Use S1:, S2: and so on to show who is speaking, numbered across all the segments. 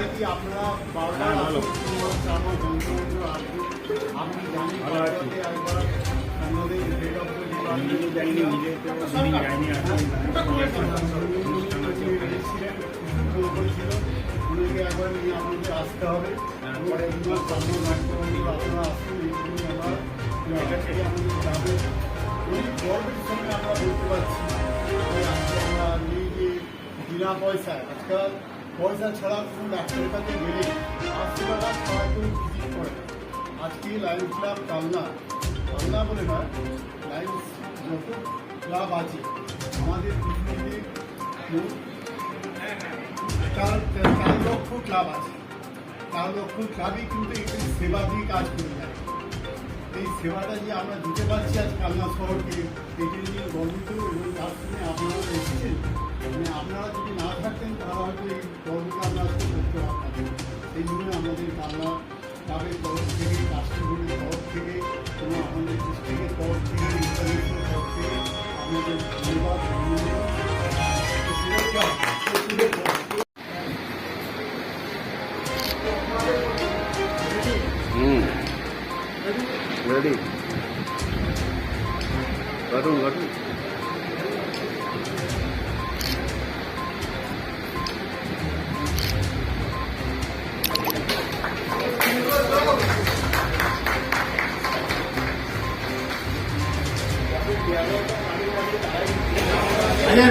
S1: চাই কি আপনারা বারবার আপনি জানেন একবার আমাদের হেড অফ দ্য উনিকে একবার নিয়ে আপনাদের আসতে হবে। পরে আপনারা আসুন, আমাদের গ্রামের অনেক গর্বের সঙ্গে আমরা বলতে পারছি আজকে আমরা নিয়ে গিয়ে বিনা পয়সায়, আজকাল পয়সা ছাড়া কোনো ডাক্তারের কাছে গেলে 80 টাকা ছাড়া কেউ ভিজিট করে না। আজকে লায়ন্স ক্লাব কালনা বলে নয়, লায়ন্স যত ক্লাব আছে আমাদের পৃথিবীতে 4 লক্ষ ক্লাব আছে। 4 লক্ষ ক্লাবই কিন্তু এখানে সেবা দিয়ে কাজ করে যায়। এই সেবাটা যে আমরা দিতে পারছি আজ কালনা শহরকে, এটি নিয়ে গর্বিত এবং তার সঙ্গে আপনারা এসেছেন। মানে আপনারা যদি না থাকতেন তাহলে হয়তো এই গর্বটা আমরা আজকে করতে পারতাম। সেই জন্য আমাদের কালনা ক্লাবের তরফ থেকে, রাষ্ট্রপতির তরফ থেকে এবং আমাদের ডিস্ট্রিক্টের তরফ থেকে, ইন্টারন্যাশনাল তরফ থেকে আপনাদের ধন্যবাদ।
S2: Ready? Garu.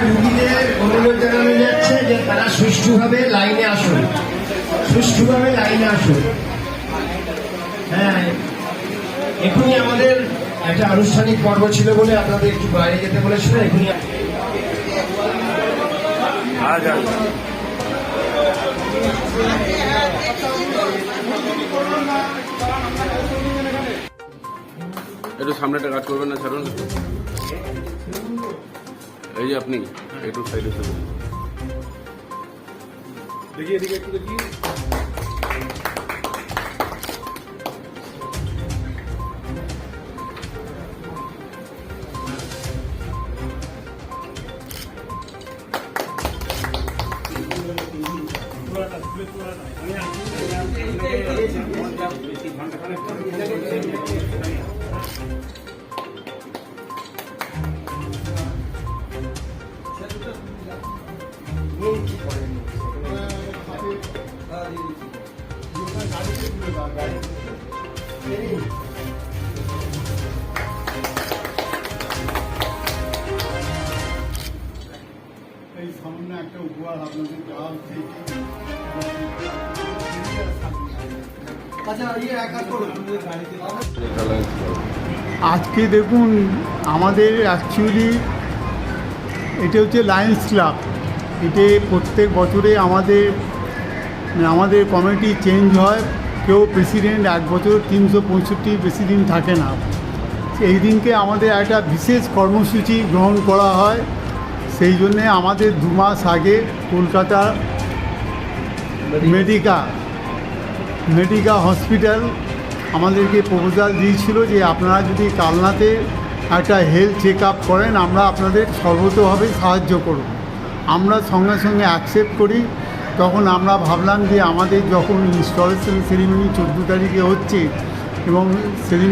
S3: রুগীদের অনুরোধ জানানো যাচ্ছে যে তারা সুষ্ঠুভাবে লাইনে আসুন, হ্যাঁ, এখনই আমাদের একটা আনুষ্ঠানিক পর্ব ছিল বলে আপনাদের একটু বাইরে যেতে বলেছিল। এখনই
S2: একটু সামনেটা কাজ করবেন না, ছাড়ুন। এই যে আপনি একটু সাইডে দেখি, এদিকে একটু দেখি।
S1: এই সামান্য একটা উপহার আপনাদের গ্রাম থেকে। আজকে দেখুন আমাদের অ্যাকচুয়ালি এটা হচ্ছে লায়ন্স ক্লাব। এতে প্রত্যেক বছরে আমাদের কমিটি চেঞ্জ হয়। কেউ প্রেসিডেন্ট 1 বছর 365 বেশি দিন থাকে না। এই দিনকে আমাদের একটা বিশেষ কর্মসূচি গ্রহণ করা হয়। সেই জন্যে আমাদের 2 মাস আগে কলকাতা মেডিকা হসপিটাল আমাদেরকে প্রপোজাল দিয়েছিল যে আপনারা যদি কালনাতে একটা হেলথ চেক আপ করেন আমরা আপনাদের সর্বতোভাবে সাহায্য করব। আমরা সঙ্গে সঙ্গে অ্যাকসেপ্ট করি। তখন আমরা ভাবলাম যে আমাদের যখন ইনস্টলেশন সেরিমনি 14 তারিখে হচ্ছে এবং সেদিন